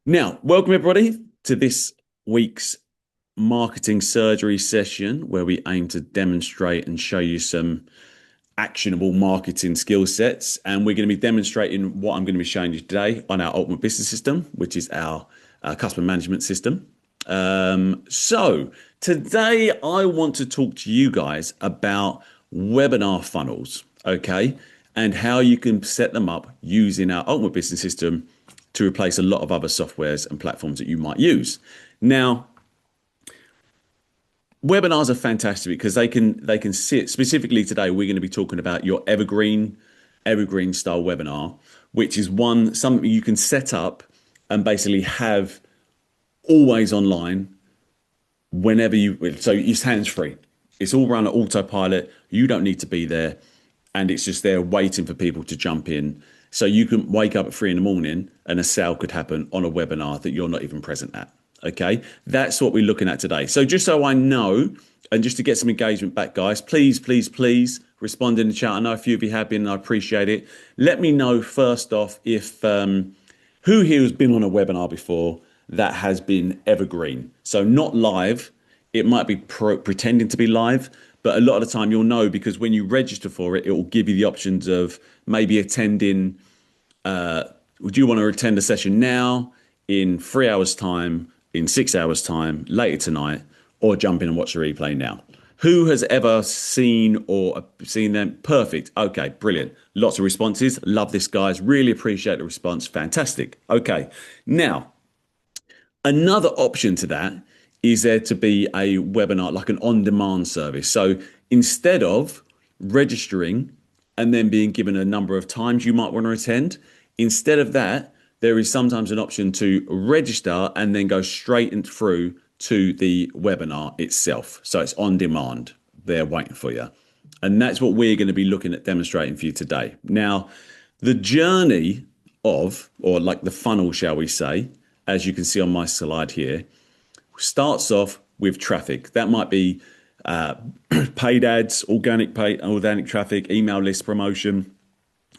Now, welcome everybody to this week's marketing surgery session where we aim to demonstrate and show you some actionable marketing skill sets. And we're going to be demonstrating what I'm going to be showing you today on our Ultimate Business System, which is our customer management system. So today I want to talk to you guys about webinar funnels, okay, and how you can set them up using our Ultimate Business System to replace a lot of other softwares and platforms that you might use. Now, webinars are fantastic because they can sit specifically today. We're going to be talking about your evergreen style webinar, which is something you can set up and basically have always online whenever so it's hands free. It's all run at autopilot. You don't need to be there, and it's just there waiting for people to jump in. So you can wake up at 3 a.m. and a sale could happen on a webinar that you're not even present at. Okay, that's what we're looking at today. So just so I know, and just to get some engagement back, guys, please respond in the chat. I know a few of you have been, and I appreciate it. Let me know first off if who here has been on a webinar before that has been evergreen. So not live. It might be pretending to be live, but a lot of the time you'll know because when you register for it, it will give you the options of maybe attending. Would you want to attend a session now, in 3 hours time, in 6 hours time, later tonight, or jump in and watch the replay now? Who has ever seen them? Perfect. Okay, brilliant. Lots of responses. Love this, guys. Really appreciate the response. Fantastic. Okay, now another option to that is there to be a webinar, like an on-demand service. So instead of registering and then being given a number of times you might want to attend, instead of that, there is sometimes an option to register and then go straight and through to the webinar itself. So it's on demand. They're waiting for you. And that's what we're going to be looking at demonstrating for you today. Now, the journey of, or like the funnel, shall we say, as you can see on my slide here, starts off with traffic. That might be paid ads, organic traffic, email list promotion,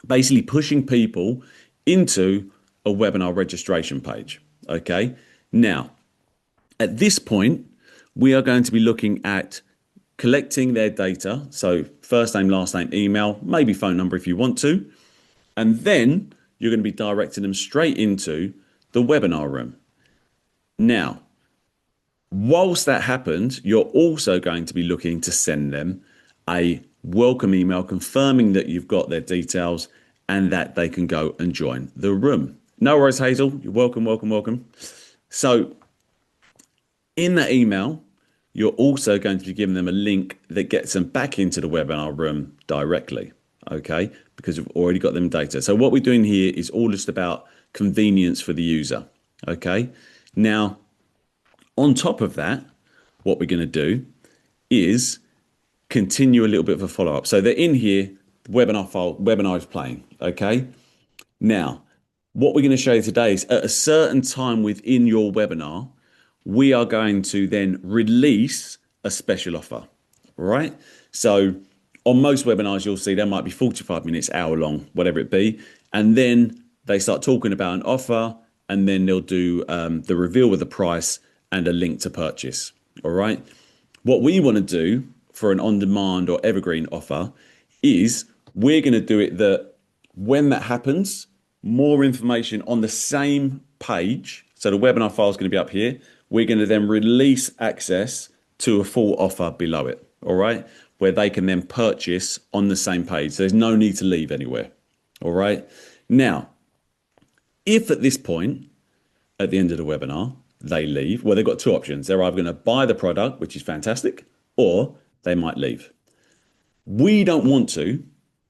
basically pushing people into a webinar registration page. Okay. Now, at this point, we are going to be looking at collecting their data. So first name, last name, email, maybe phone number if you want to. And then you're going to be directing them straight into the webinar room. Now, whilst that happens, you're also going to be looking to send them a welcome email confirming that you've got their details and that they can go and join the room. No worries, Hazel. You're welcome. So in that email, you're also going to be giving them a link that gets them back into the webinar room directly, okay? Because we've already got them data. So what we're doing here is all just about convenience for the user, okay? Now, on top of that, what we're going to do is continue a little bit of a follow-up. So they're in here, webinar is playing, okay? Now, what we're going to show you today is at a certain time within your webinar, we are going to then release a special offer, right? So on most webinars, you'll see there might be 45 minutes, hour long, whatever it be. And then they start talking about an offer, and then they'll do the reveal with the price and a link to purchase, all right? What we want to do for an on-demand or evergreen offer is we're going to do it that when that happens, more information on the same page. So the webinar file is going to be up here. We're going to then release access to a full offer below it, all right? Where they can then purchase on the same page. So there's no need to leave anywhere, all right? Now, if at this point, at the end of the webinar, they leave, well, they've got two options. They're either going to buy the product, which is fantastic, or they might leave. We don't want to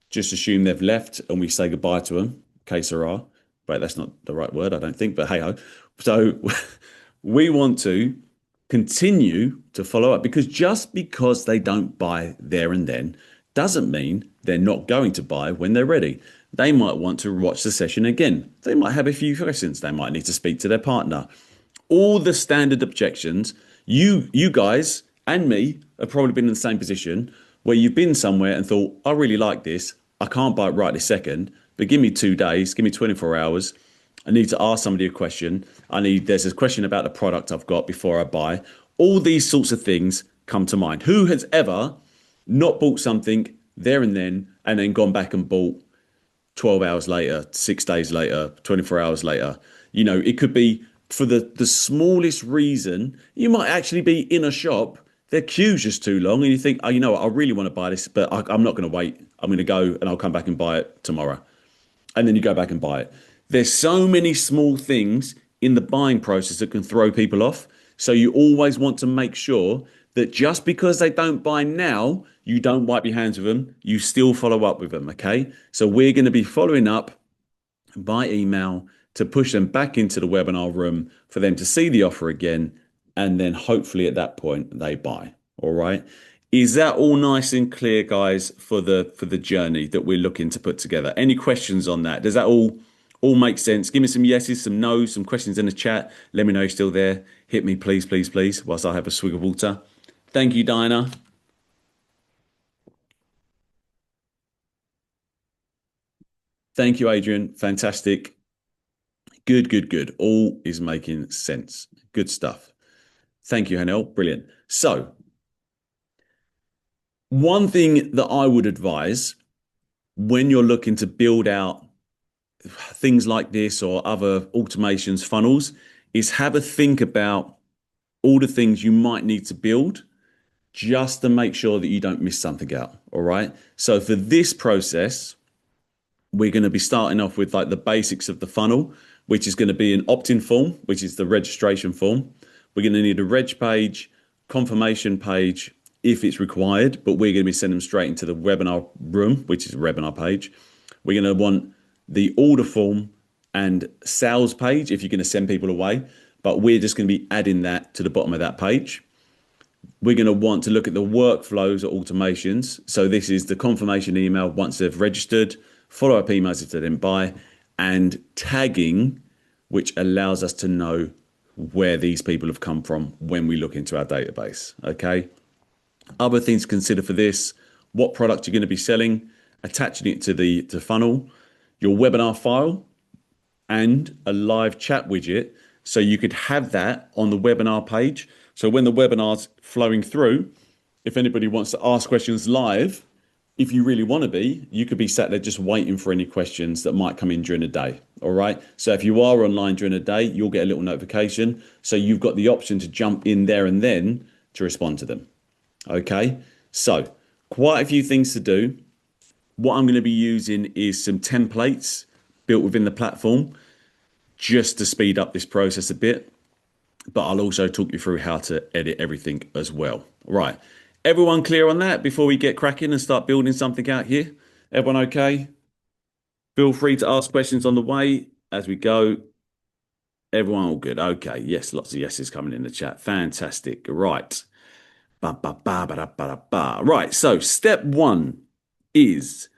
just assume they've left and we say goodbye to them, que sera. Right, that's not the right word, I don't think, but hey-ho. So we want to continue to follow up, because just because they don't buy there and then doesn't mean they're not going to buy when they're ready. They might want to watch the session again. They might have a few questions. They might need to speak to their partner. All the standard objections. You guys and me have probably been in the same position where you've been somewhere and thought, I really like this. I can't buy it right this second, but give me 2 days, give me 24 hours, I need to ask somebody a question. There's a question about the product I've got before I buy. All these sorts of things come to mind. Who has ever not bought something there and then gone back and bought 12 hours later, 6 days later, 24 hours later? It could be for the smallest reason. You might actually be in a shop, their queue's just too long, and you think, oh, you know what, I really want to buy this, but I'm not going to wait. I'm going to go and I'll come back and buy it tomorrow. And then you go back and buy it. There's so many small things in the buying process that can throw people off. So you always want to make sure that just because they don't buy now, you don't wipe your hands with them. You still follow up with them. Okay. So we're going to be following up by email to push them back into the webinar room for them to see the offer again. And then hopefully at that point they buy. All right. Is that all nice and clear, guys, for the journey that we're looking to put together? Any questions on that? Does that all make sense? Give me some yeses, some no's, some questions in the chat. Let me know you're still there. Hit me, please, please, please, whilst I have a swig of water. Thank you, Diana. Thank you, Adrian. Fantastic. Good, good, good. All is making sense. Good stuff. Thank you, Hanel. Brilliant. So, one thing that I would advise when you're looking to build out things like this or other automations, funnels, is have a think about all the things you might need to build just to make sure that you don't miss something out. All right. So for this process, we're going to be starting off with like the basics of the funnel, which is going to be an opt-in form, which is the registration form. We're going to need a reg page, confirmation page if it's required, but we're going to be sending them straight into the webinar room, which is a webinar page. We're going to want the order form and sales page if you're going to send people away, but we're just going to be adding that to the bottom of that page. We're going to want to look at the workflows or automations. So this is the confirmation email once they've registered, follow-up emails if they didn't buy, and tagging, which allows us to know where these people have come from when we look into our database. Okay. Other things to consider for this: what product you're going to be selling, attaching it to the funnel, your webinar file, and a live chat widget. So you could have that on the webinar page. So when the webinar's flowing through, if anybody wants to ask questions live, if you really want to be, you could be sat there just waiting for any questions that might come in during the day. All right. So if you are online during the day, you'll get a little notification. So you've got the option to jump in there and then to respond to them. Okay. So quite a few things to do. What I'm going to be using is some templates built within the platform just to speed up this process a bit. But I'll also talk you through how to edit everything as well. Right. Everyone clear on that before we get cracking and start building something out here? Everyone okay? Feel free to ask questions on the way as we go. Everyone all good? Okay. Yes, lots of yeses coming in the chat. Fantastic. Right. Ba, ba, ba, ba, da, ba, da, ba. Right. So step one is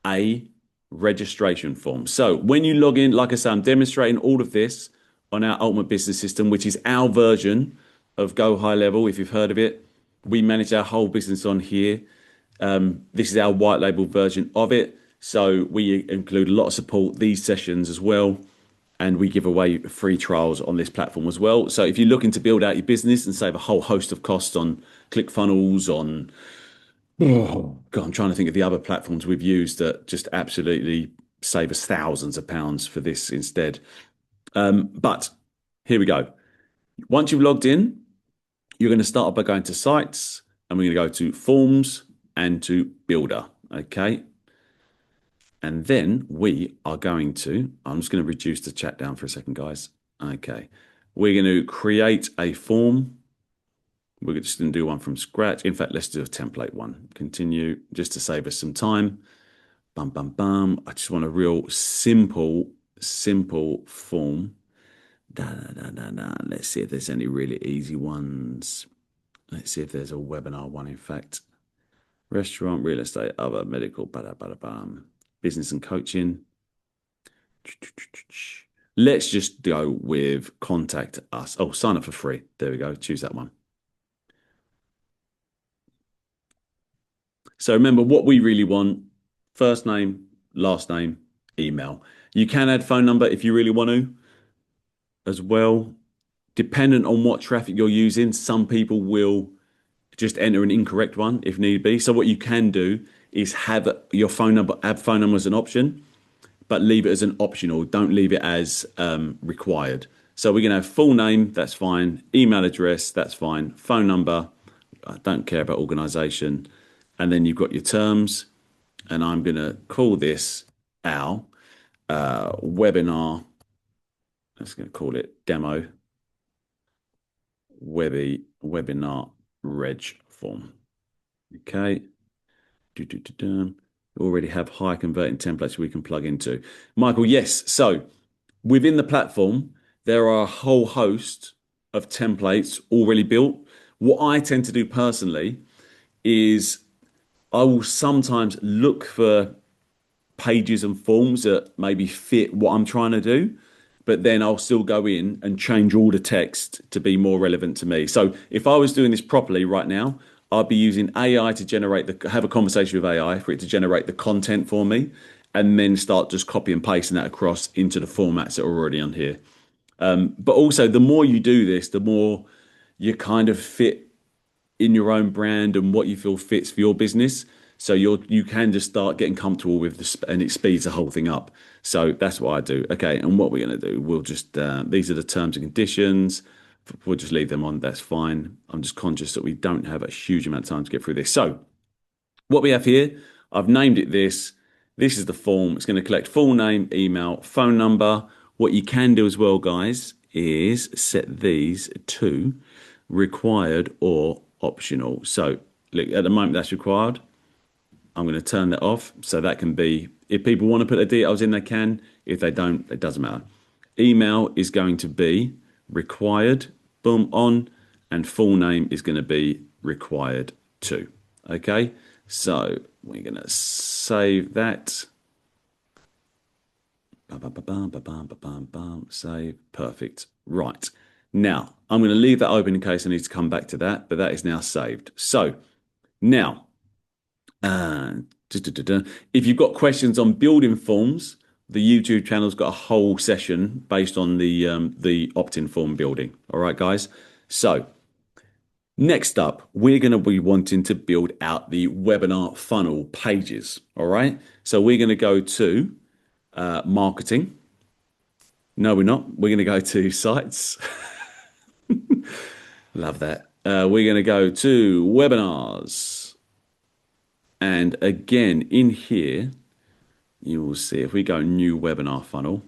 a registration form. So when you log in, like I say, I'm demonstrating all of this on our Ultimate Business System, which is our version of Go High Level. If you've heard of it, we manage our whole business on here. This is our white label version of it. So we include a lot of support, these sessions as well. And we give away free trials on this platform as well. So if you're looking to build out your business and save a whole host of costs on ClickFunnels, on, oh God, I'm trying to think of the other platforms we've used that just absolutely save us thousands of pounds for this instead. But here we go. Once you've logged in, you're going to start by going to sites, and we're going to go to forms and to builder. Okay. And then we are going to, I'm just going to reduce the chat down for a second, guys. Okay. We're going to create a form. We're just going to do one from scratch. In fact, let's do a template one. Continue just to save us some time. Bum, bum, bum. I just want a real simple form. Da, da, da, da, da. Let's see if there's any really easy ones. Let's see if there's a webinar one, in fact. Restaurant, real estate, other, medical, bada, bada, bam. Business and coaching. Let's just go with contact us. Oh, sign up for free. There we go. Choose that one. So remember what we really want: first name, last name, email. You can add phone number if you really want to. as well. Dependent on what traffic you're using, some people will just enter an incorrect one if need be. So what you can do is have your phone number, add phone number as an option, but leave it as an optional. Don't leave it as required. So we're gonna have full name, that's fine. Email address, that's fine. Phone number, I don't care about organization. And then you've got your terms, and I'm gonna call this our webinar. Let's gonna call it demo webinar reg form. Okay. We already have high converting templates we can plug into. Michael, yes. So within the platform, there are a whole host of templates already built. What I tend to do personally is I will sometimes look for pages and forms that maybe fit what I'm trying to do, but then I'll still go in and change all the text to be more relevant to me. So if I was doing this properly right now, I'd be using AI to have a conversation with AI for it to generate the content for me, and then start just copy and pasting that across into the formats that are already on here. But also, the more you do this, the more you kind of fit in your own brand and what you feel fits for your business. So you can just start getting comfortable with this, and it speeds the whole thing up. So that's what I do. Okay, and what we're going to do, we'll just these are the terms and conditions. We'll just leave them on. That's fine. I'm just conscious that we don't have a huge amount of time to get through this. So what we have here, I've named it this. This is the form. It's going to collect full name, email, phone number. What you can do as well, guys, is set these to required or optional. So look, at the moment that's required. I'm going to turn that off. So that can be, if people want to put their details in, they can. If they don't, it doesn't matter. Email is going to be required, boom, on, and full name is going to be required too. Okay, so we're going to save that. Save, perfect. Right, now I'm going to leave that open in case I need to come back to that, but that is now saved. So now, if you've got questions on building forms, the YouTube channel's got a whole session based on the opt-in form building. All right, guys. So next up, we're going to be wanting to build out the webinar funnel pages. All right. So we're going to go to marketing. No, we're not. We're going to go to sites. Love that. We're going to go to webinars. And again, in here, you will see if we go new webinar funnel,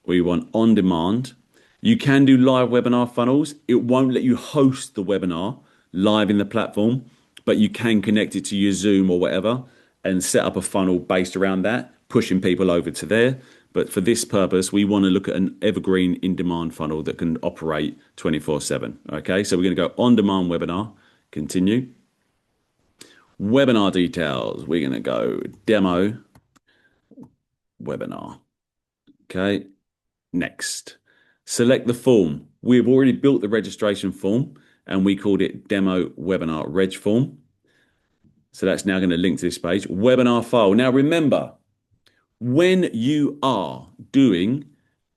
we want on demand. You can do live webinar funnels. It won't let you host the webinar live in the platform, but you can connect it to your Zoom or whatever and set up a funnel based around that, pushing people over to there. But for this purpose, we want to look at an evergreen in-demand funnel that can operate 24/7. Okay, so we're going to go on-demand webinar, continue. Webinar details, we're going to go demo webinar. Okay, next. Select the form. We've already built the registration form and we called it demo webinar reg form. So that's now going to link to this page. Webinar file. Now remember, when you are doing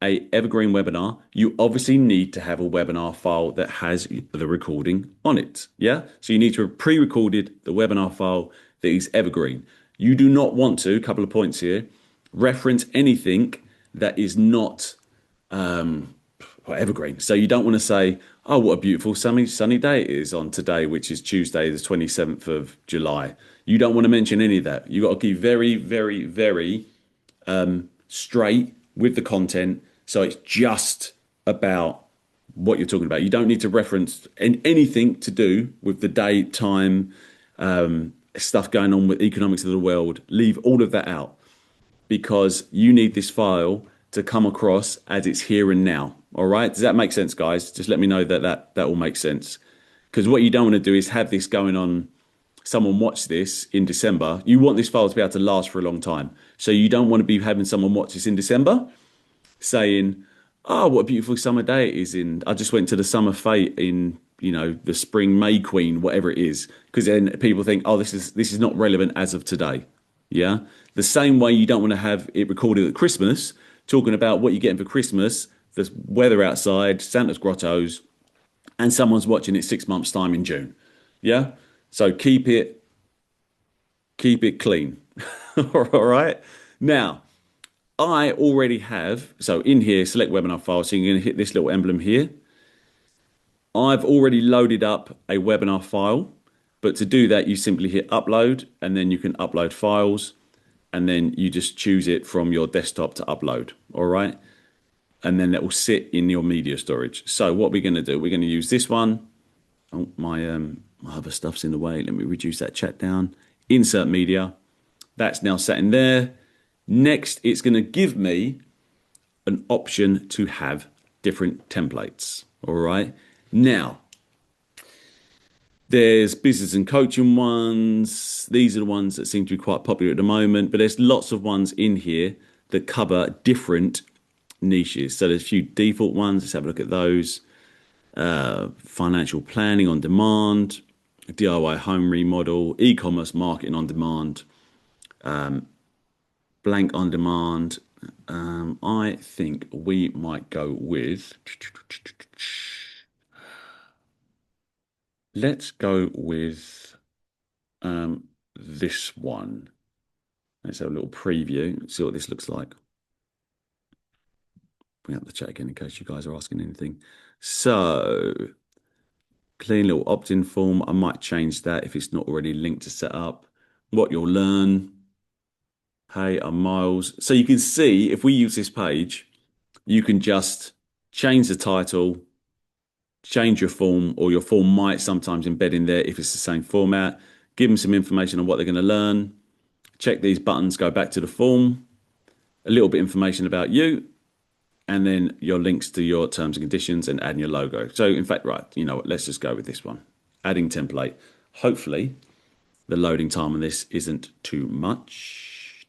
a evergreen webinar, you obviously need to have a webinar file that has the recording on it. Yeah. So you need to have pre-recorded the webinar file that is evergreen. You do not want to, a couple of points here, reference anything that is not evergreen. So you don't want to say, oh, what a beautiful sunny day it is on today, which is Tuesday, the 27th of July. You don't want to mention any of that. You got to be very, very, very straight with the content. So it's just about what you're talking about. You don't need to reference anything to do with the date, time, stuff going on with economics of the world. Leave all of that out because you need this file to come across as it's here and now. All right. Does that make sense, guys? Just let me know that all makes sense. Because what you don't want to do is have this going on. Someone watch this in December. You want this file to be able to last for a long time. So you don't want to be having someone watch this in December saying, oh, what a beautiful summer day it is in. I just went to the summer fete in, the spring May Queen, whatever it is. Because then people think, oh, this is not relevant as of today. Yeah. The same way you don't want to have it recorded at Christmas, talking about what you're getting for Christmas there's weather outside, Santa's grottos, and someone's watching it 6 months' time in June. Yeah. So keep it clean. All right. Now, I already have, so in here, select webinar file. So you're going to hit this little emblem here. I've already loaded up a webinar file, but to do that, you simply hit upload and then you can upload files and then you just choose it from your desktop to upload. All right. And then that will sit in your media storage. So what we're going to do, we're going to use this one. Oh, my other stuff's in the way. Let me reduce that chat down. Insert media. That's now sat in there. Next, it's going to give me an option to have different templates. All right. Now, there's business and coaching ones. These are the ones that seem to be quite popular at the moment, but there's lots of ones in here that cover different niches. So there's a few default ones. Let's have a look at those. Financial planning on demand, DIY home remodel, e-commerce marketing on demand, blank on demand. I think we might go with, let's go with this one. Let's have a little preview, see what this looks like. Bring up the chat again in case you guys are asking anything. So, clean little opt-in form. I might change that if it's not already linked to set up. What you'll learn. Hey, I'm Miles. So you can see if we use this page, you can just change the title, change your form, or your form might sometimes embed in there if it's the same format. Give them some information on what they're going to learn. Check these buttons, go back to the form, a little bit of information about you, and then your links to your terms and conditions and adding your logo. So in fact, right, you know what, let's just go with this one. Adding template. Hopefully the loading time on this isn't too much.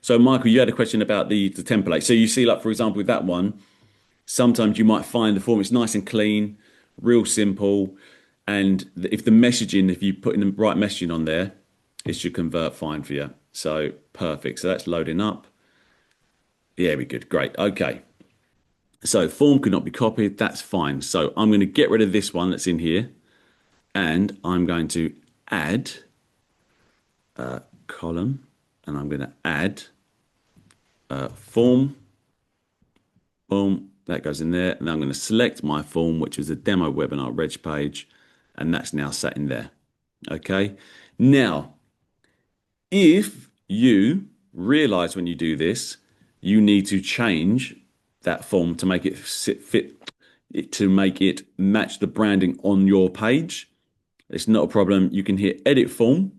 So Michael, you had a question about the template. So you see, like, for example, with that one, sometimes you might find the form is nice and clean, real simple. And if the messaging, if you put in the right messaging on there, it should convert fine for you. So perfect. So that's loading up. Yeah, we're good. Great. Okay. So form could not be copied. That's fine. So I'm going to get rid of this one that's in here. And I'm going to add a column. And I'm going to add a form. Boom. That goes in there. And I'm going to select my form, which is a demo webinar reg page. And that's now sat in there. Okay. Now, if you realize when you do this, you need to change that form to make it fit, to make it match the branding on your page. It's not a problem. You can hit edit form.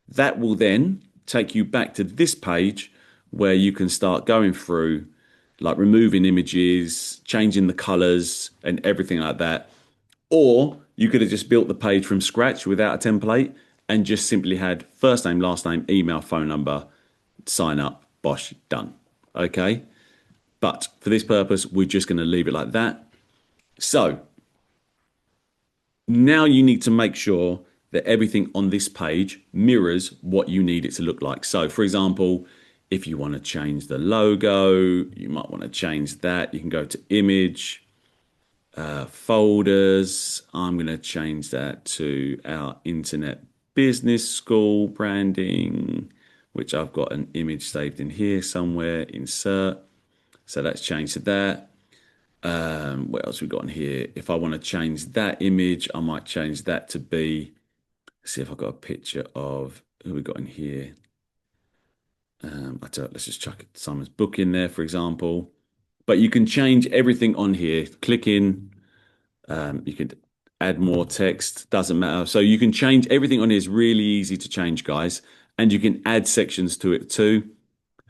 That will then take you back to this page where you can start going through, like removing images, changing the colors and everything like that. Or you could have just built the page from scratch without a template and just simply had first name, last name, email, phone number, sign up, bosh, done. Okay. But for this purpose, we're just going to leave it like that. So now you need to make sure that everything on this page mirrors what you need it to look like. So for example, if you want to change the logo, you might want to change that. You can go to image, folders. I'm going to change that to our internet business school branding, which I've got an image saved in here somewhere, insert. So let's change to that. What else we got in here? If I want to change that image, I might change that to be, see if I've got a picture of who we got in here. Let's just chuck Simon's book in there, for example. But you can change everything on here. Click in. You could add more text. Doesn't matter. So you can change everything on here. Is really easy to change, guys. And you can add sections to it too.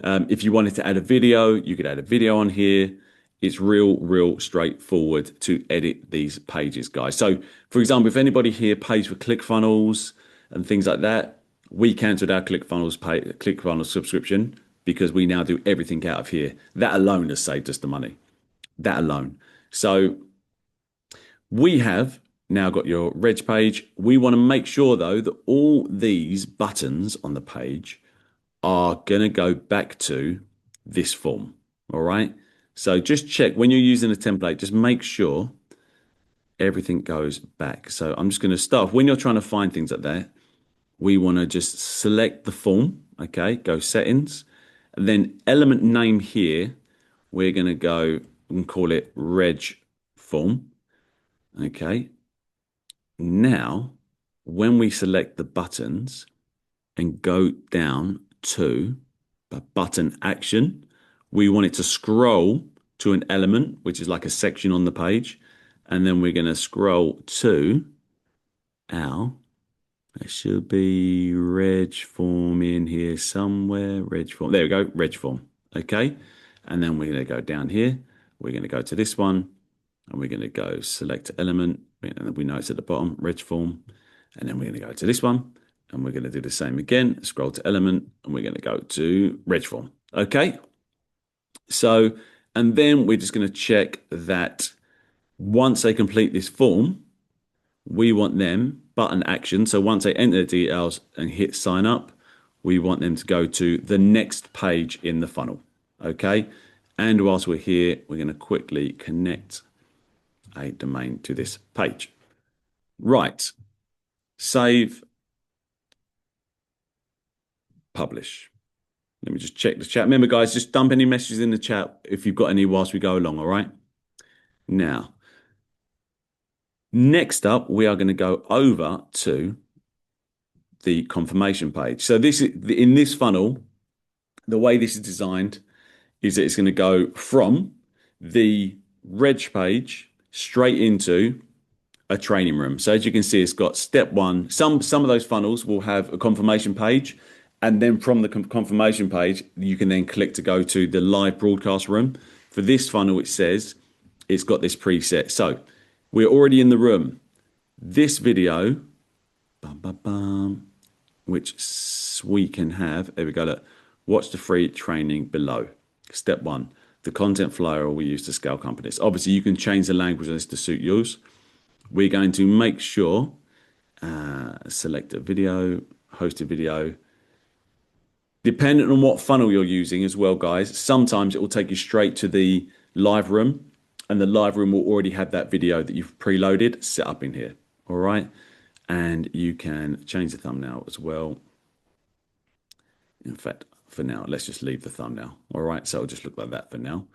If you wanted to add a video, you could add a video on here. It's real straightforward to edit these pages, guys. So, for example, if anybody here pays for ClickFunnels and things like that, we cancelled our ClickFunnels subscription because we now do everything out of here. That alone has saved us the money. That alone. So we have now got your reg page. We want to make sure, though, that all these buttons on the page are going to go back to this form. All right. So just check when you're using a template, just make sure everything goes back. So I'm just going to start when you're trying to find things like that. We want to just select the form. Okay, go settings, and then element name here. We're going to go and call it reg form. Okay. Now, when we select the buttons and go down to the button action, we want it to scroll to an element, which is like a section on the page. And then we're going to scroll to our, there should be reg form in here somewhere. Reg form. There we go. Reg form. Okay. And then we're going to go down here. We're going to go to this one and we're going to go select element. And we know it's at the bottom, reg form. And then we're going to go to this one and we're going to do the same again. Scroll to element and we're going to go to reg form. Okay. So, and then we're just going to check that once they complete this form, we want them button action. So once they enter the details and hit sign up, we want them to go to the next page in the funnel. Okay. And whilst we're here, we're going to quickly connect a domain to this page. Right. Save. Publish. Let me just check the chat. Remember, guys, just dump any messages in the chat if you've got any whilst we go along. All right. Now, next up, we are going to go over to the confirmation page. So this is in this funnel, the way this is designed is that it's going to go from the reg page straight into a training room. So as you can see, it's got step one. Some of those funnels will have a confirmation page, and then from the confirmation page, you can then click to go to the live broadcast room. For this funnel, it says it's got this preset. So we're already in the room. This video, which we can have. There we go. Look, watch the free training below. Step one, the content flyer we use to scale companies. Obviously, you can change the language of this to suit yours. We're going to make sure, select a video, host a video. Depending on what funnel you're using as well, guys, sometimes it will take you straight to the live room, and the live room will already have that video that you've preloaded set up in here. All right. And you can change the thumbnail as well. In fact, for now, let's just leave the thumbnail. All right. So it'll just look like that for now.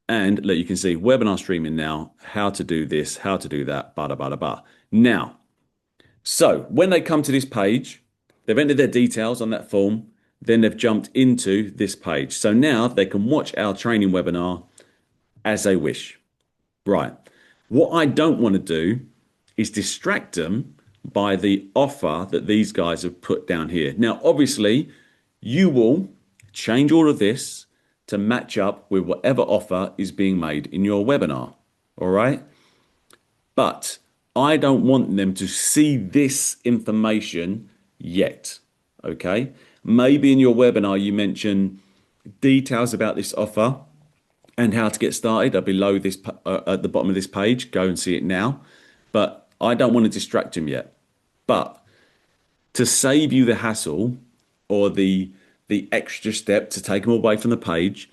And look, you can see webinar streaming now, how to do this, how to do that, bada, bada, bada. Now, so when they come to this page, they've entered their details on that form, then they've jumped into this page. So now they can watch our training webinar as they wish. Right. What I don't want to do is distract them by the offer that these guys have put down here. Now, obviously, you will change all of this to match up with whatever offer is being made in your webinar. All right. But I don't want them to see this information yet. Okay. Maybe in your webinar, you mention details about this offer and how to get started are below this at the bottom of this page. Go and see it now. But I don't want to distract them yet. But to save you the hassle or the extra step to take them away from the page,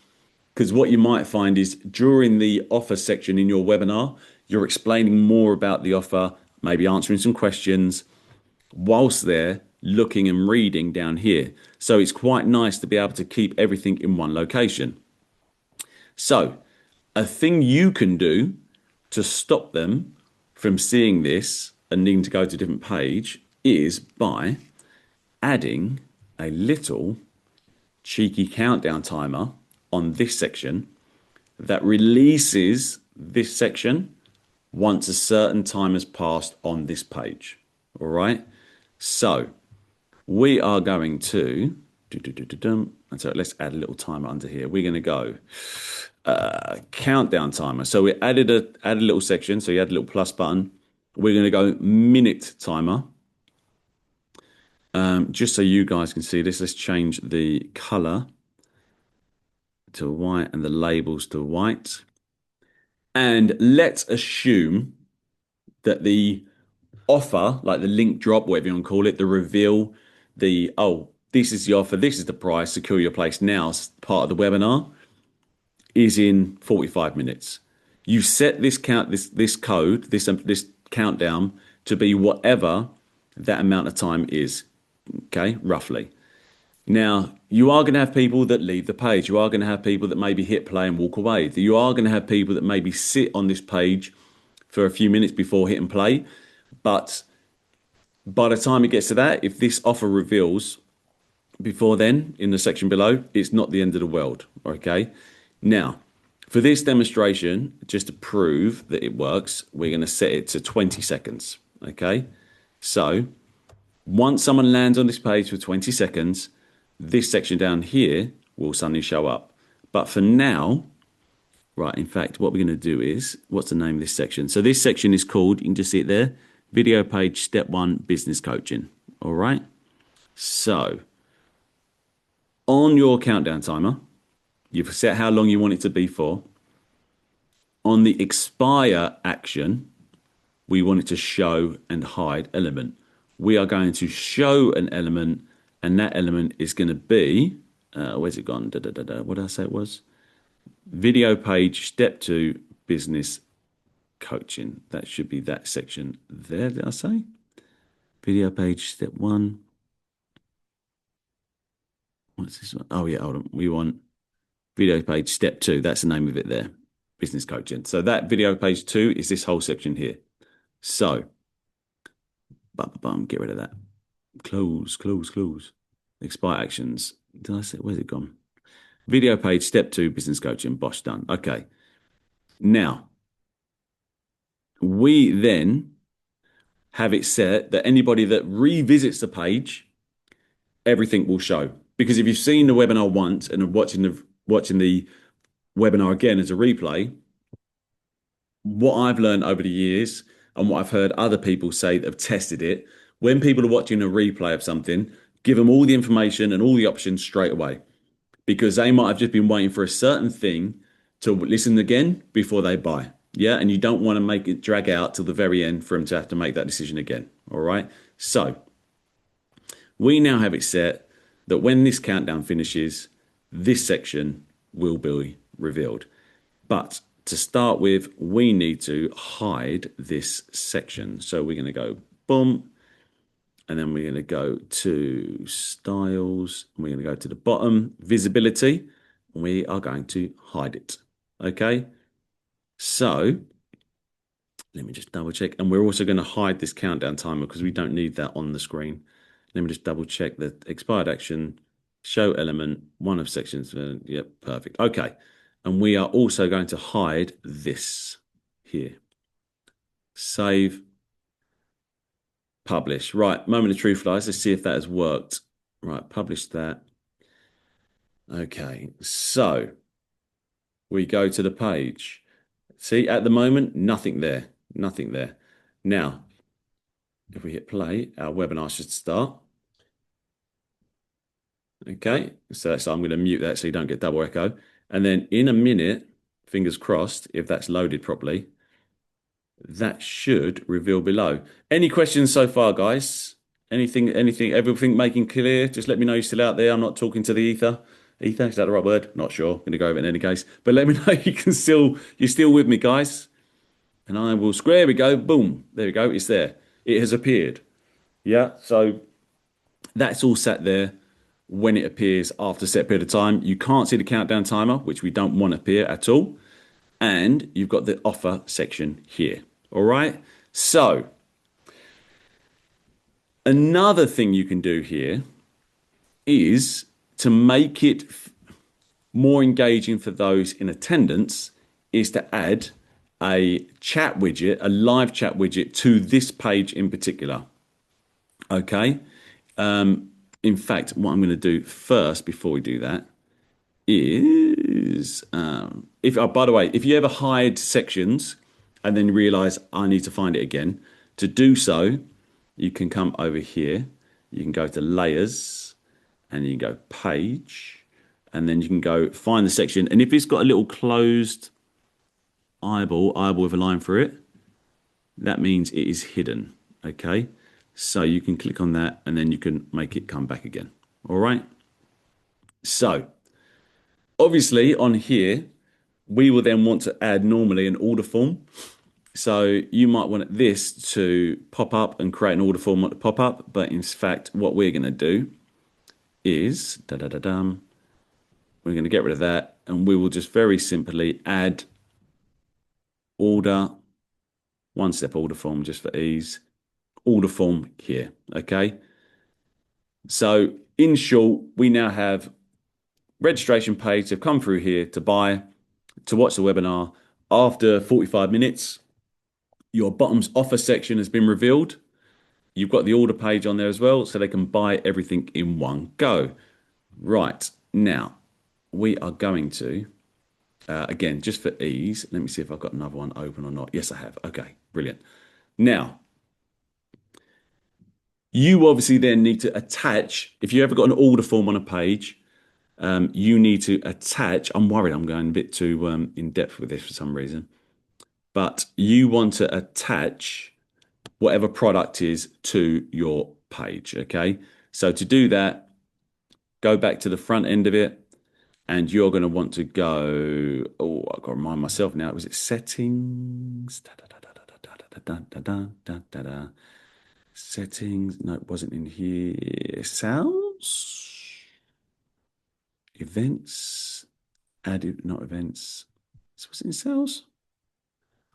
because what you might find is during the offer section in your webinar, you're explaining more about the offer, maybe answering some questions whilst they're looking and reading down here. So it's quite nice to be able to keep everything in one location. So a thing you can do to stop them from seeing this and needing to go to a different page is by adding a little cheeky countdown timer on this section that releases this section once a certain time has passed on this page. All right. So we are going to, and so let's add a little timer under here. We're going to go countdown timer. So we added a little section. So you add a little plus button. We're going to go minute timer. Just so you guys can see this, let's change the color to white and the labels to white. And let's assume that the offer, like the link drop, whatever you want to call it, the reveal, this is the offer, this is the price, secure your place now, part of the webinar, is in 45 minutes. You set this code, this countdown to be whatever that amount of time is. Okay, roughly. Now, you are going to have people that leave the page. You are going to have people that maybe hit play and walk away. You are going to have people that maybe sit on this page for a few minutes before hitting play. But by the time it gets to that, if this offer reveals before then in the section below, it's not the end of the world. Okay. Now, for this demonstration, just to prove that it works, we're going to set it to 20 seconds. Okay. So once someone lands on this page for 20 seconds, this section down here will suddenly show up. But for now, right, in fact, what we're going to do is, what's the name of this section? So this section is called, you can just see it there, Video Page Step 1 Business Coaching. All right. So on your countdown timer, you've set how long you want it to be for. On the expire action, we want it to show and hide element. We are going to show an element, and that element is going to be, where's it gone? What did I say it was? Video page, step 2, business coaching. That should be that section there, did I say? Video page, step 1. What's this one? Oh, yeah, hold on. We want video page, step 2. That's the name of it there, business coaching. So that video page 2 is this whole section here. So, get rid of that. Close. Expire actions. Did I say, where's it gone? Video page, step 2, business coaching. Bosh, done. Okay. Now, we then have it set that anybody that revisits the page, everything will show. Because if you've seen the webinar once and are watching the webinar again as a replay, what I've learned over the years and what I've heard other people say that have tested it, when people are watching a replay of something, give them all the information and all the options straight away, because they might have just been waiting for a certain thing to listen again before they buy. Yeah. And you don't want to make it drag out till the very end for them to have to make that decision again. All right. So we now have it set that when this countdown finishes, this section will be revealed. But to start with, we need to hide this section. So we're going to go boom, and then we're going to go to styles. And we're going to go to the bottom, visibility. And we are going to hide it. Okay. So let me just double check. And we're also going to hide this countdown timer because we don't need that on the screen. Let me just double check the expired action, show element, one of sections. Yep, perfect. Okay. And we are also going to hide this here. Save, publish. Right, moment of truth, guys. Let's see if that has worked. Right, publish that. Okay, so we go to the page. See, at the moment, nothing there. Nothing there. Now, if we hit play, our webinar should start. Okay, so I'm going to mute that so you don't get double echo. And then in a minute, fingers crossed, if that's loaded properly, that should reveal below. Any questions so far, guys? Anything, everything making clear? Just let me know you're still out there. I'm not talking to the ether. Ether, is that the right word? Not sure. I'm going to go over it in any case. But let me know you're still with me, guys. And I will there we go. Boom. There we go. It's there. It has appeared. Yeah. So that's all set there. When it appears after a set period of time, you can't see the countdown timer, which we don't want to appear at all. And you've got the offer section here. All right. So another thing you can do here is to make it more engaging for those in attendance is to add a chat widget, a live chat widget to this page in particular. Okay. In fact, what I'm going to do first before we do that is, by the way, if you ever hide sections and then realize I need to find it again, to do so, you can come over here. You can go to layers and you can go page, and then you can go find the section. And if it's got a little closed eyeball with a line through it, that means it is hidden. Okay. So you can click on that and then you can make it come back again. All right. So obviously on here, we will then want to add normally an order form. So you might want this to pop up and create an order form at the pop up. But in fact, what we're going to do is we're going to get rid of that, and we will just very simply add order, one step order form just for ease, order form here. Okay. So in short, we now have registration page. They've come through here to buy, to watch the webinar. After 45 minutes, your bottom's offer section has been revealed. You've got the order page on there as well, so they can buy everything in one go. Right, now we are going to, again, just for ease, let me see if I've got another one open or not. Yes, I have. Okay, brilliant. Now, you obviously then need to attach, if you ever got an order form on a page, you need to attach, I'm worried I'm going a bit too in depth with this for some reason, but you want to attach whatever product is to your page, okay? So to do that, go back to the front end of it, and you're going to want to go, oh, I've got to remind myself now, was it settings? Settings, no, it wasn't in here. Sounds? Events, added, not events. Was it in sales?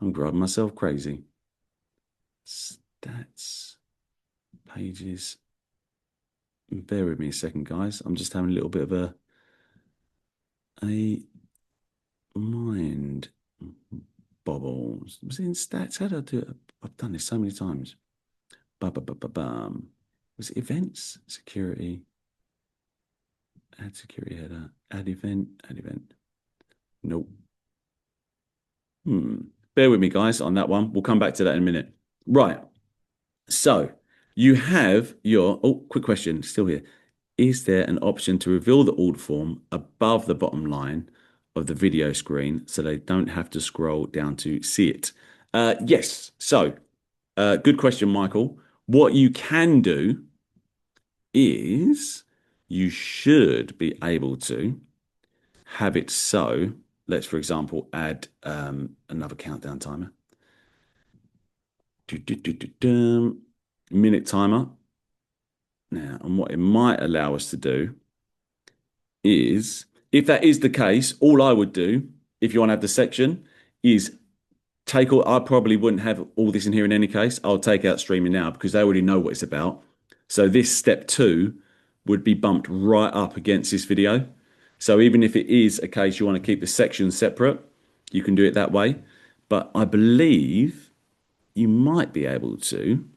I'm driving myself crazy. Stats, pages. Bear with me a second, guys. I'm just having a little bit of a mind bobbles. Was it in stats? How did I do it? I've done this so many times. Ba-ba-ba-ba-bum. Was it events? Security. Add security header. Add event. Add event. Nope. Bear with me, guys, on that one. We'll come back to that in a minute. Right. So you have your, oh, quick question, still here. Is there an option to reveal the order form above the bottom line of the video screen so they don't have to scroll down to see it? Yes. So, good question, Michael. What you can do is you should be able to have it so, let's, for example, add another countdown timer. Minute timer. Now, and what it might allow us to do is, if that is the case, all I would do, if you want to have the section, is take all, I probably wouldn't have all this in here in any case. I'll take out streaming now because they already know what it's about. So this step 2 would be bumped right up against this video. So even if it is a case you want to keep the sections separate, you can do it that way. But I believe you might be able to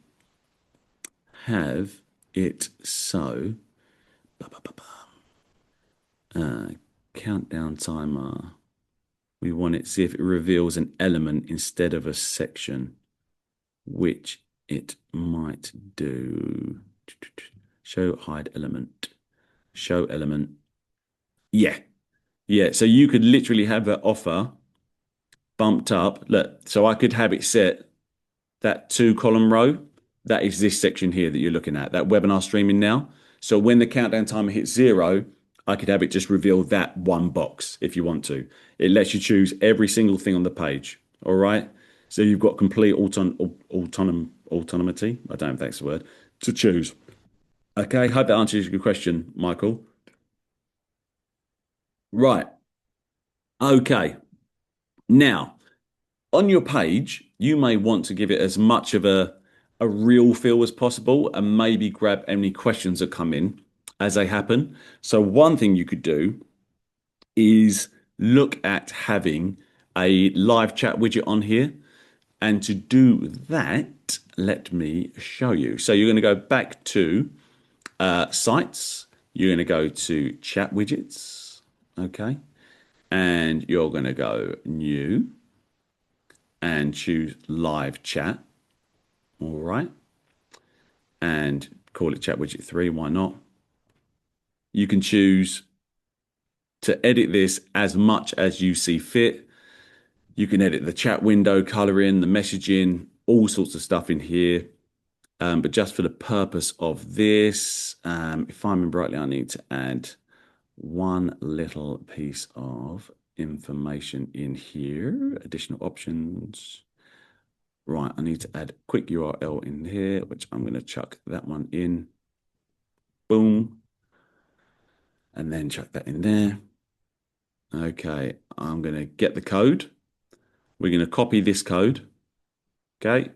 have it so countdown timer. We want it, see if it reveals an element instead of a section, which it might do. Show hide element. Show element. Yeah. Yeah. So you could literally have that offer bumped up. Look, so I could have it set that 2-column row. That is this section here that you're looking at, that webinar streaming now. So when the countdown timer hits 0, I could have it just reveal that one box if you want to. It lets you choose every single thing on the page. All right. So you've got complete autonomy. I don't know if that's the word to choose. Okay. Hope that answers your question, Michael. Right. Okay. Now, on your page, you may want to give it as much of a real feel as possible and maybe grab any questions that come in as they happen. So one thing you could do is look at having a live chat widget on here. And to do that, let me show you. So you're going to go back to sites. You're going to go to chat widgets. Okay. And you're going to go new and choose live chat. All right. And call it chat widget 3. Why not? You can choose to edit this as much as you see fit. You can edit the chat window, coloring, the messaging, all sorts of stuff in here. But just for the purpose of this, if I remember rightly, I need to add one little piece of information in here, additional options. Right, I need to add quick URL in here, which I'm going to chuck that one in. Boom. And then chuck that in there. Okay, I'm going to get the code. We're going to copy this code. Okay,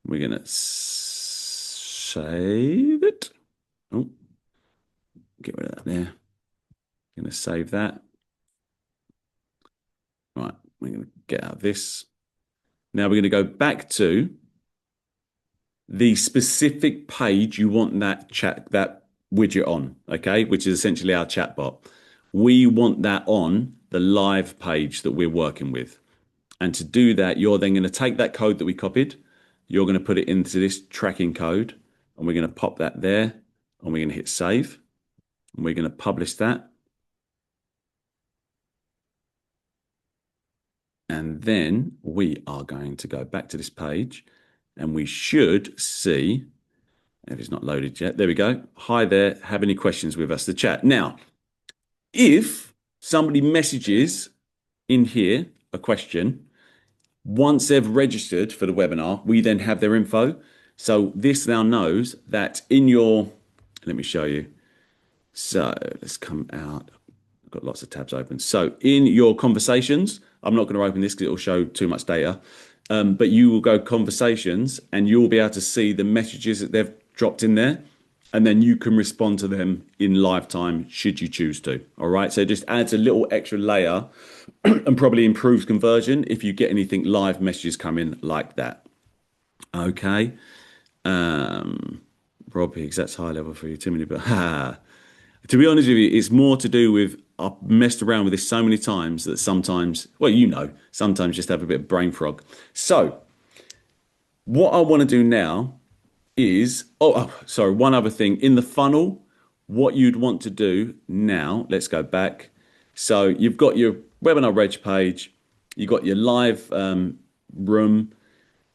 we're going to save it. Oh, get rid of that there. Going to save that. Right, we're going to get out of this. Now we're going to go back to the specific page you want that widget on, okay, which is essentially our chatbot. We want that on the live page that we're working with. And to do that, you're then going to take that code that we copied, you're going to put it into this tracking code, and we're going to pop that there, and we're going to hit save, and we're going to publish that. And then we are going to go back to this page, and we should see, if it's not loaded yet, there we go. Hi there, have any questions with us, the chat. Now, if somebody messages in here a question, once they've registered for the webinar, we then have their info. So this now knows that in your, let me show you. So let's come out. I've got lots of tabs open. So in your conversations, I'm not going to open this because it will show too much data. But you will go conversations and you'll be able to see the messages that they've dropped in there. And then you can respond to them in live time should you choose to. All right. So it just adds a little extra layer and probably improves conversion if you get anything live messages come in like that. Okay. Rob Higgs, that's high level for you, too many, but to be honest with you, it's more to do with I've messed around with this so many times that sometimes, well, sometimes just have a bit of brain fog. So what I want to do now is, sorry, one other thing. In the funnel, what you'd want to do now, let's go back. So you've got your webinar reg page, you've got your live room,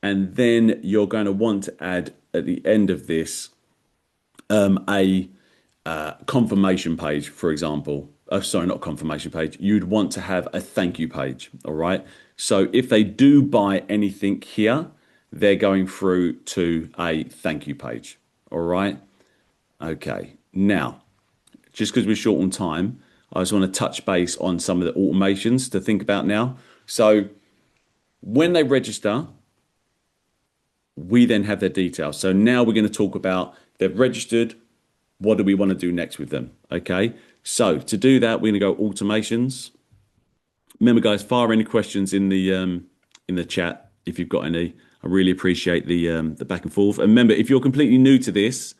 and then you're going to want to add at the end of this a confirmation page, for example. Sorry, not confirmation page. You'd want to have a thank you page. All right. So if they do buy anything here, they're going through to a thank you page. All right. Okay. Now, just because we're short on time, I just want to touch base on some of the automations to think about now. So when they register, we then have their details. So now we're going to talk about they've registered. What do we want to do next with them? Okay. So to do that, we're going to go automations. Remember, guys, fire any questions in the chat if you've got any. I really appreciate the back and forth. And remember, if you're completely new to this,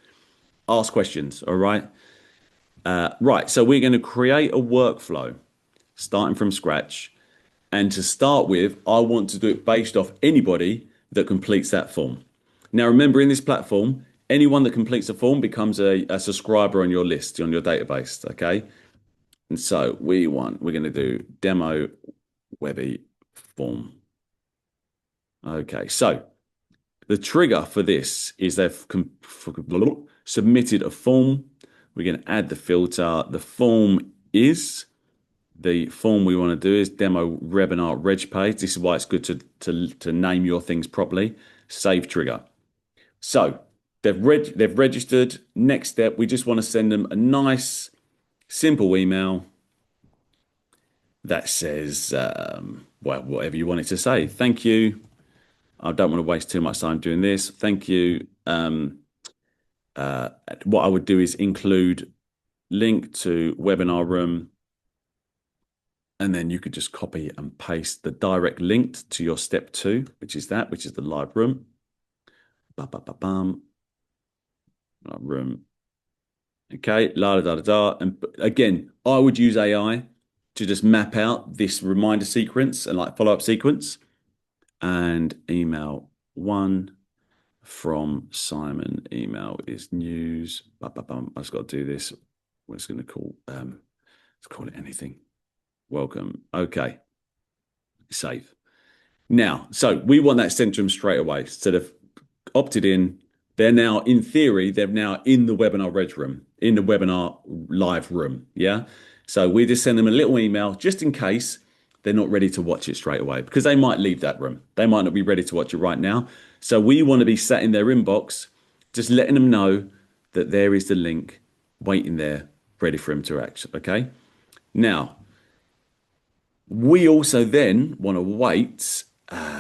ask questions. All right. Right. So we're going to create a workflow starting from scratch. And to start with, I want to do it based off anybody that completes that form. Now, remember, in this platform, anyone that completes a form becomes a subscriber on your list, on your database, okay? And so we're going to do demo Webby form. Okay, so the trigger for this is they've submitted a form. We're going to add the filter. The form we want to do is demo webinar reg page. This is why it's good to name your things properly. Save trigger. So they've registered. Next step, we just want to send them a nice, simple email that says, well, whatever you want it to say. Thank you. I don't want to waste too much time doing this. Thank you. What I would do is include link to webinar room. And then you could just copy and paste the direct link to your step 2, which is the live room. Room. Okay, la da da da. And again, I would use AI to just map out this reminder sequence and like follow-up sequence. And email 1 from Simon. Email is news. I just got to do this. We're just going to call let's call it anything. Welcome. Okay. Save. Now, so we want that sent to them straight away. So they've opted in. They're now, in theory, they're now in the webinar reg room, in the webinar live room. Yeah. So we just send them a little email just in case they're not ready to watch it straight away because they might leave that room. They might not be ready to watch it right now. So we want to be sat in their inbox, just letting them know that there is the link waiting there, ready for them to action. Okay. Now, we also then want to wait.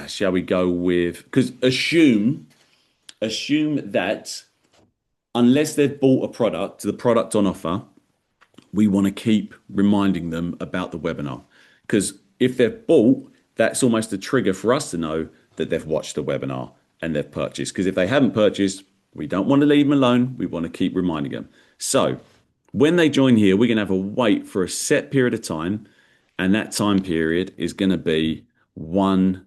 Shall we go with, because assume that unless they've bought a product, the product on offer, we want to keep reminding them about the webinar. Because if they've bought, that's almost a trigger for us to know that they've watched the webinar and they've purchased. Because if they haven't purchased, we don't want to leave them alone. We want to keep reminding them. So when they join here, we're going to have a wait for a set period of time. And that time period is going to be 1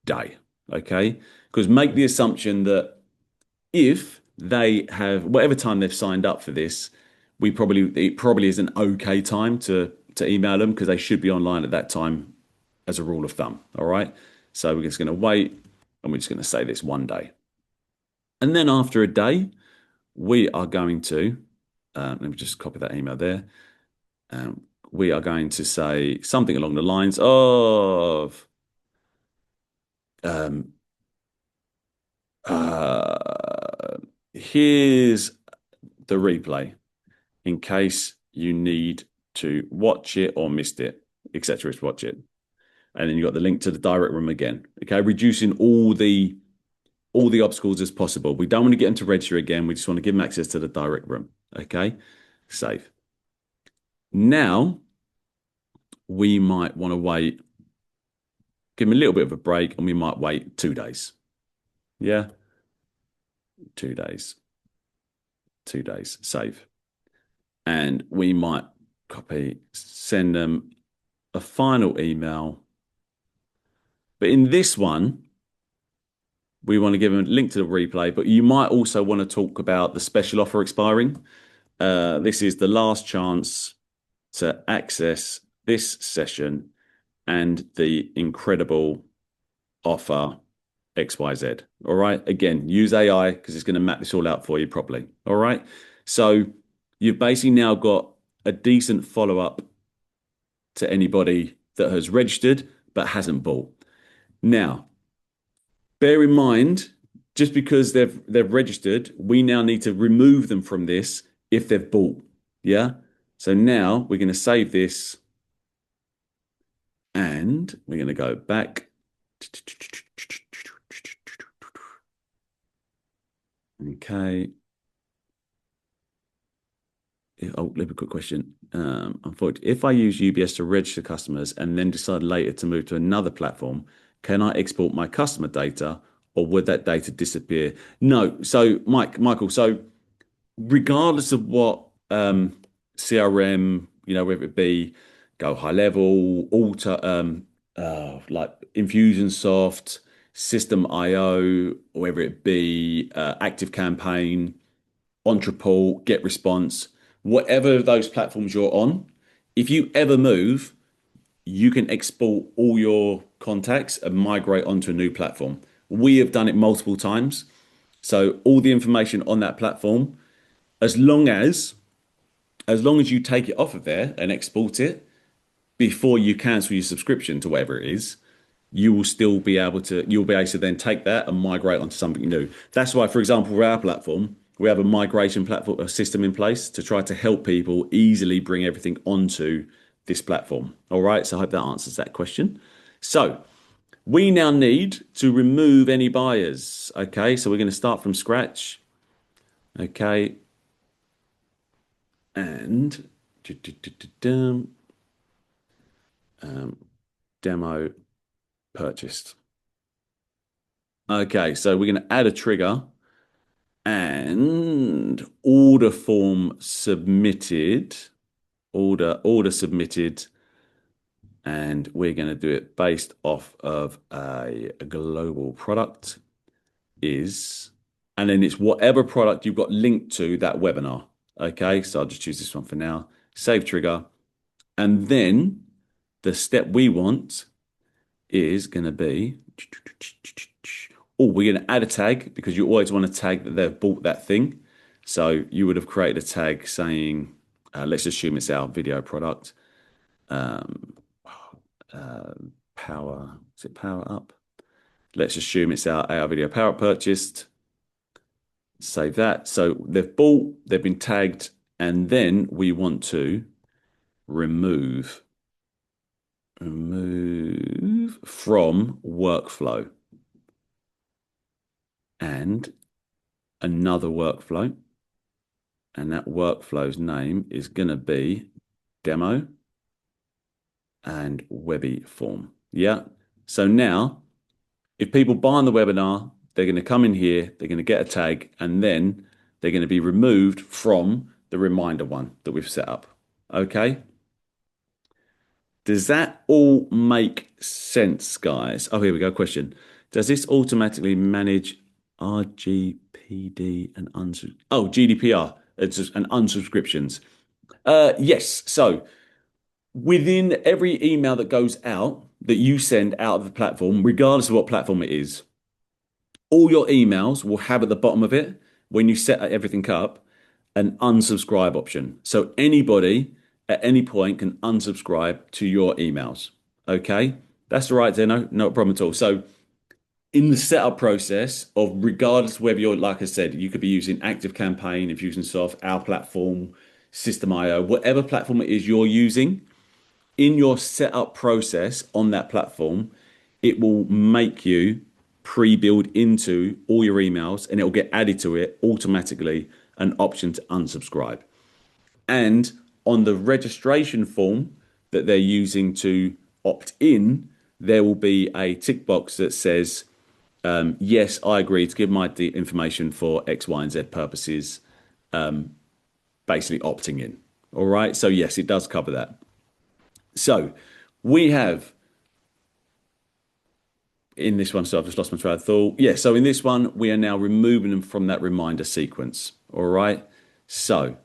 day. Okay. Because make the assumption that if they have whatever time they've signed up for this, it probably is an okay time to email them because they should be online at that time as a rule of thumb. All right. So we're just going to wait and we're just going to say this 1 day. And then after a day, we are going to, let me just copy that email there. We are going to say something along the lines of, um, here's the replay in case you need to watch it or missed it, etc. To watch it. And then you got the link to the direct room again. Okay, reducing all the obstacles as possible. We don't want to get them to register again. We just want to give them access to the direct room. Okay, save. Now we might want to wait, give them a little bit of a break, and we might wait 2 days. Yeah, 2 days. 2 days, save. And we might send them a final email. But in this one, we want to give them a link to the replay, but you might also want to talk about the special offer expiring. This is the last chance to access this session and the incredible offer XYZ. All right. Again, use AI because it's going to map this all out for you properly. All right. So you've basically now got a decent follow-up to anybody that has registered but hasn't bought. Now, bear in mind, just because they've registered, we now need to remove them from this if they've bought. Yeah. So now we're going to save this and we're going to go back. Okay. Oh, leave a quick question. Unfortunately, if I use UBS to register customers and then decide later to move to another platform, can I export my customer data or would that data disappear? No. So, Michael, so regardless of what CRM, whether it be Go High Level, like Infusionsoft, System IO, or whether it be Active Campaign, Entreport, Get Response, whatever those platforms you're on, if you ever move, you can export all your contacts and migrate onto a new platform. We have done it multiple times. So all the information on that platform, as long as you take it off of there and export it before you cancel your subscription to whatever it is, you'll be able to then take that and migrate onto something new. That's why, for example, for our platform, we have a migration platform, a system in place to try to help people easily bring everything onto this platform. All right. So I hope that answers that question. So we now need to remove any buyers. Okay. So we're going to start from scratch. Okay. And demo purchased. Okay, so we're going to add a trigger and order form submitted, order submitted, and we're going to do it based off of a global product and then it's whatever product you've got linked to that webinar. Okay, so I'll just choose this one for now. Save trigger, and then the step we want is going to be, we're going to add a tag because you always want to tag that they've bought that thing. So you would have created a tag saying let's assume it's our video product. Um, uh, Power, is it power up? Let's assume it's our video power up purchased. Save that. So they've bought, they've been tagged, and then we want to remove, remove from workflow and another workflow. And that workflow's name is going to be demo and Webby form. Yeah. So now, if people buy on the webinar, they're going to come in here, they're going to get a tag, and then they're going to be removed from the reminder one that we've set up. Okay. Does that all make sense, guys? Oh, here we go. Question. Does this automatically manage RGPD and GDPR and unsubscriptions? Yes. So within every email that goes out that you send out of the platform, regardless of what platform it is, all your emails will have at the bottom of it, when you set everything up, an unsubscribe option. So anybody at any point can unsubscribe to your emails. Okay, that's all right, Zeno. No problem at all. So in the setup process of, regardless whether you're, like I said, you could be using Active Campaign, Infusionsoft, our platform, System.io, whatever platform it is you're using, in your setup process on that platform, it will make you pre-build into all your emails, and it will get added to it automatically an option to unsubscribe. And on the registration form that they're using to opt in, there will be a tick box that says, yes, I agree to give my information for X, Y, and Z purposes, basically opting in. All right. So, yes, it does cover that. So, we have in this one, so I've just lost my train of thought. Yeah, so in this one, we are now removing them from that reminder sequence. All right. So,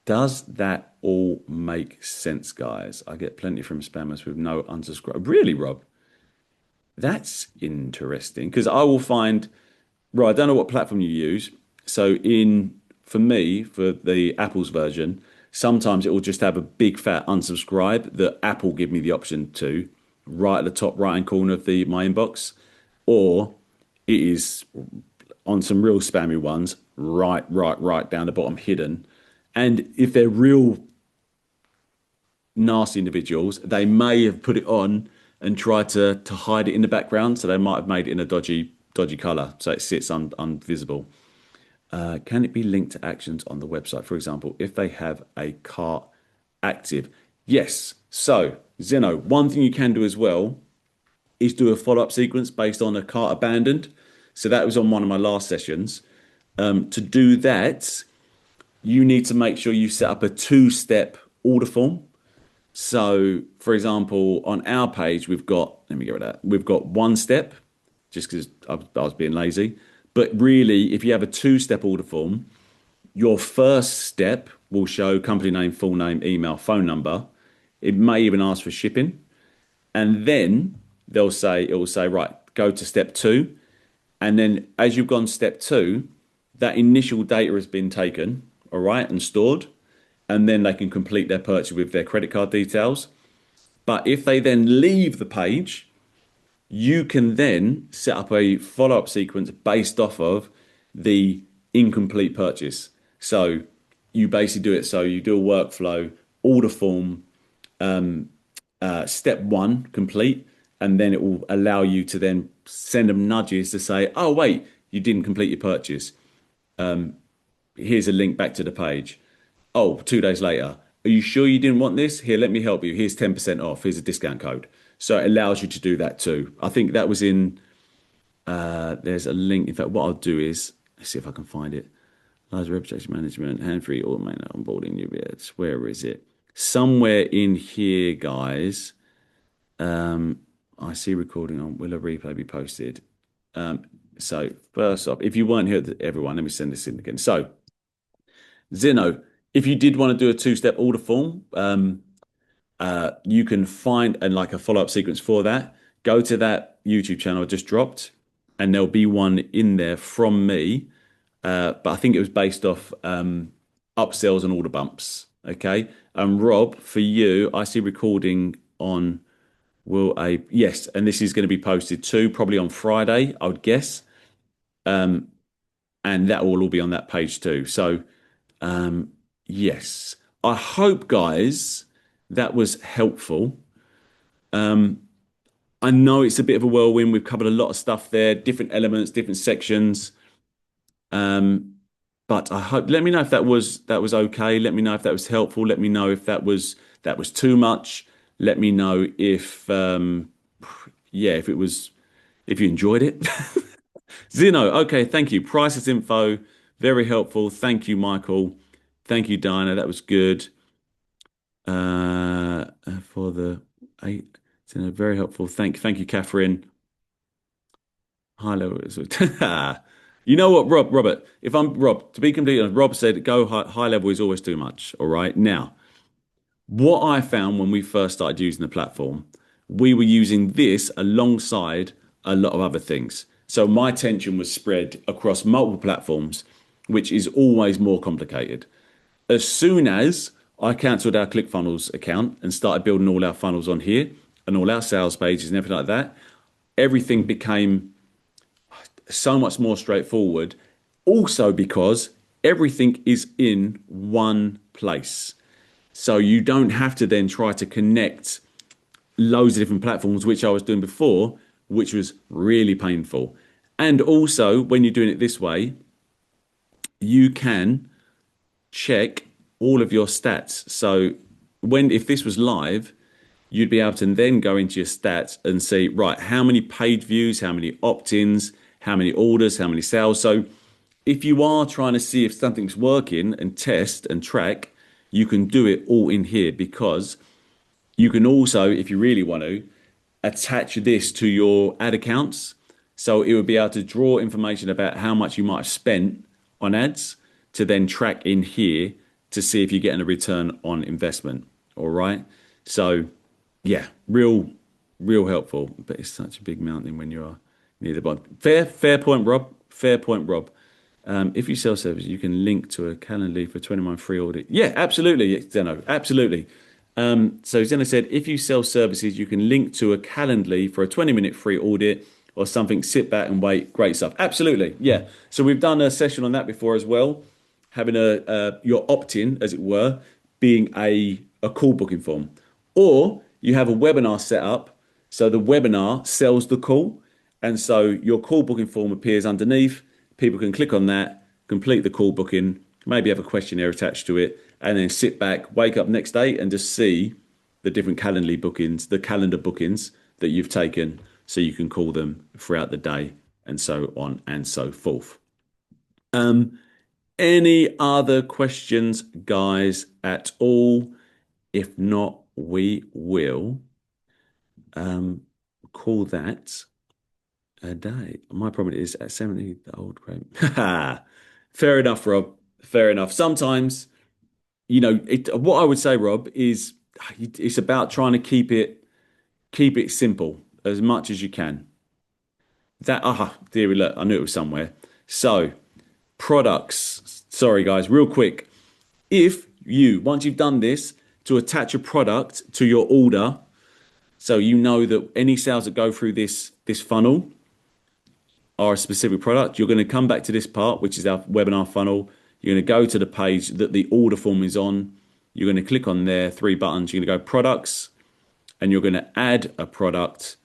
does that all make sense, guys? I get plenty from spammers with no unsubscribe. Really, Rob? That's interesting because I will find, right, I don't know what platform you use. So for me, for the Apple's version, sometimes it will just have a big fat unsubscribe that Apple give me the option to right at the top right hand corner of my inbox, or it is on some real spammy ones, right down the bottom hidden. And if they're real nasty individuals, they may have put it on and tried to hide it in the background. So they might have made it in a dodgy color, so it sits invisible. Can it be linked to actions on the website? For example, if they have a cart active? Yes. So, Zeno, one thing you can do as well is do a follow-up sequence based on a cart abandoned. So that was on one of my last sessions. To do that, you need to make sure you set up a two-step order form. So, for example, on our page, we've got, let me get rid of that. We've got one step, just because I was being lazy. But really, if you have a two-step order form, your first step will show company name, full name, email, phone number. It may even ask for shipping. And then it will say, right, go to step two. And then as you've gone step two, that initial data has been taken, all right, and stored. And then they can complete their purchase with their credit card details. But if they then leave the page, you can then set up a follow-up sequence based off of the incomplete purchase. So you basically do it. So you do a workflow, order form, step one complete, and then it will allow you to then send them nudges to say, oh, wait, you didn't complete your purchase. Here's a link back to the page. Oh, 2 days later, are you sure you didn't want this? Here, let me help you. Here's 10% off. Here's a discount code. So it allows you to do that too. I think that was in, there's a link. In fact, what I'll do is, let's see if I can find it. Large reputation management, hand-free automated onboarding UBS. Where is it? Somewhere in here, guys. I see recording on, will a replay be posted? So first off, if you weren't here, everyone, let me send this in again. So Zeno, if you did want to do a two-step order form, you can find and like a follow-up sequence for that. Go to that YouTube channel I just dropped, and there'll be one in there from me. But I think it was based off upsells and order bumps. Okay. And Rob, for you, I see recording on will a yes, and this is going to be posted too, probably on Friday, I would guess. Um, and that will all be on that page too. So yes. I hope, guys, that was helpful. I know it's a bit of a whirlwind. We've covered a lot of stuff there, different elements, different sections. Um, but I hope, let me know if that was okay. Let me know if that was helpful. Let me know if that was too much. Let me know if yeah, if you enjoyed it. Zeno, okay, thank you. Prices info, very helpful. Thank you, Michael. Thank you, Dinah. That was good. For the eight, Zeno, very helpful. Thank you, Catherine. High level. You know what, Robert? If I'm Rob, to be completely honest, Rob said go high level is always too much. All right. Now, what I found when we first started using the platform, we were using this alongside a lot of other things. So my attention was spread across multiple platforms, which is always more complicated. As soon as I cancelled our ClickFunnels account and started building all our funnels on here and all our sales pages and everything like that, everything became so much more straightforward. Also, because everything is in one place. So you don't have to then try to connect loads of different platforms, which I was doing before, which was really painful. And also, when you're doing it this way, you can check all of your stats. So if this was live, you'd be able to then go into your stats and see, right, how many paid views, how many opt-ins, how many orders, how many sales. So if you are trying to see if something's working and test and track, you can do it all in here, because you can also, if you really want to, attach this to your ad accounts. So it would be able to draw information about how much you might have spent on ads to then track in here to see if you're getting a return on investment. All right. So yeah, real helpful. But it's such a big mountain when you are near the bottom. Fair point, Rob. Fair point, Rob. If you sell services, you can link to a Calendly for 21 free audit. Yeah, absolutely, Zeno. Absolutely. So Zeno said, if you sell services, you can link to a Calendly for a 20-minute free audit or something. Sit back and wait. Great stuff. Absolutely. Yeah. So we've done a session on that before as well. Having your opt-in, as it were, being a call booking form. Or you have a webinar set up. So the webinar sells the call. And so your call booking form appears underneath. People can click on that, complete the call booking, maybe have a questionnaire attached to it, and then sit back, wake up next day and just see the different Calendly bookings, the calendar bookings that you've taken, so you can call them throughout the day and so on and so forth. Any other questions, guys, at all? If not, we will call that a day. My problem is at 70, the old great. Fair enough, Rob. Fair enough. Sometimes, what I would say, Rob, is it's about trying to keep it simple as much as you can. Dearie, look, I knew it was somewhere. So, products. Sorry, guys, real quick. If once you've done this, to attach a product to your order, so you know that any sales that go through this funnel are a specific product, you're going to come back to this part, which is our webinar funnel. You're going to go to the page that the order form is on. You're going to click on there, three buttons. You're going to go products, and you're going to add a product,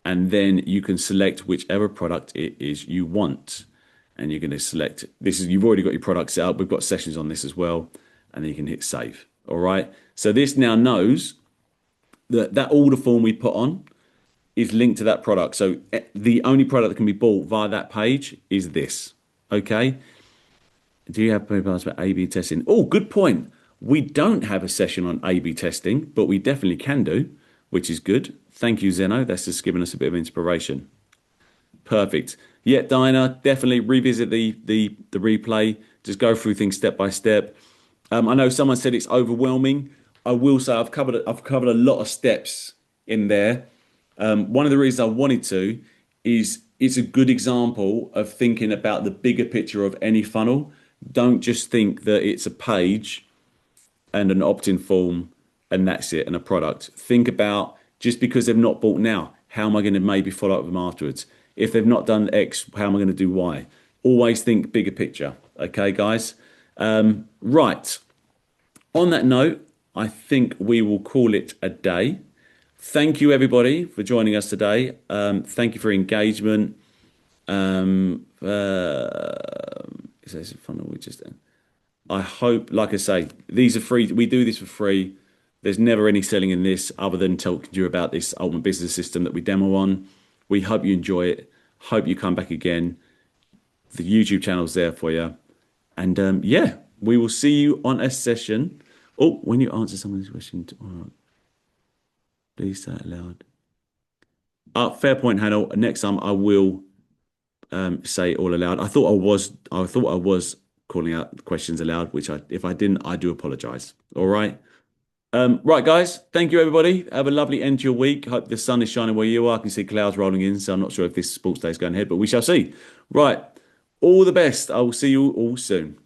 and then you can select whichever product it is you want. And you're going to select you've already got your products set up. We've got sessions on this as well, and then you can hit save. All right. So this now knows that order form we put on is linked to that product. So the only product that can be bought via that page is this. Okay. Do you have people ask about A/B testing? Oh, good point. We don't have a session on A/B testing, but we definitely can do, which is good. Thank you, Zeno. That's just given us a bit of inspiration. Perfect. Yeah, Dinah, definitely revisit the replay. Just go through things step by step. I know someone said it's overwhelming. I will say I've covered a lot of steps in there. One of the reasons I wanted to is it's a good example of thinking about the bigger picture of any funnel, Don't just think that it's a page and an opt-in form and that's it and a product. Think about just because they've not bought now, how am I going to maybe follow up with them afterwards? If they've not done X, how am I going to do Y? Always think bigger picture. Okay, guys? Right. On that note, I think we will call it a day. Thank you, everybody, for joining us today. Thank you for your engagement. Is this fun? We just I hope, like I say, these are free. We do this for free. There's never any selling in this other than talking to you about this ultimate business system that we demo on. We hope you enjoy it. Hope you come back again. The YouTube channel's there for you. And yeah, we will see you on a session. Oh, when you answer some of these questions, please say it aloud. Fair point, Hannah. Next time I will say it all aloud. I thought I was calling out questions aloud, which if I didn't, I do apologize. All right. Right, guys. Thank you, everybody. Have a lovely end to your week. Hope the sun is shining where you are. I can see clouds rolling in, so I'm not sure if this sports day is going ahead, but we shall see. Right. All the best. I will see you all soon.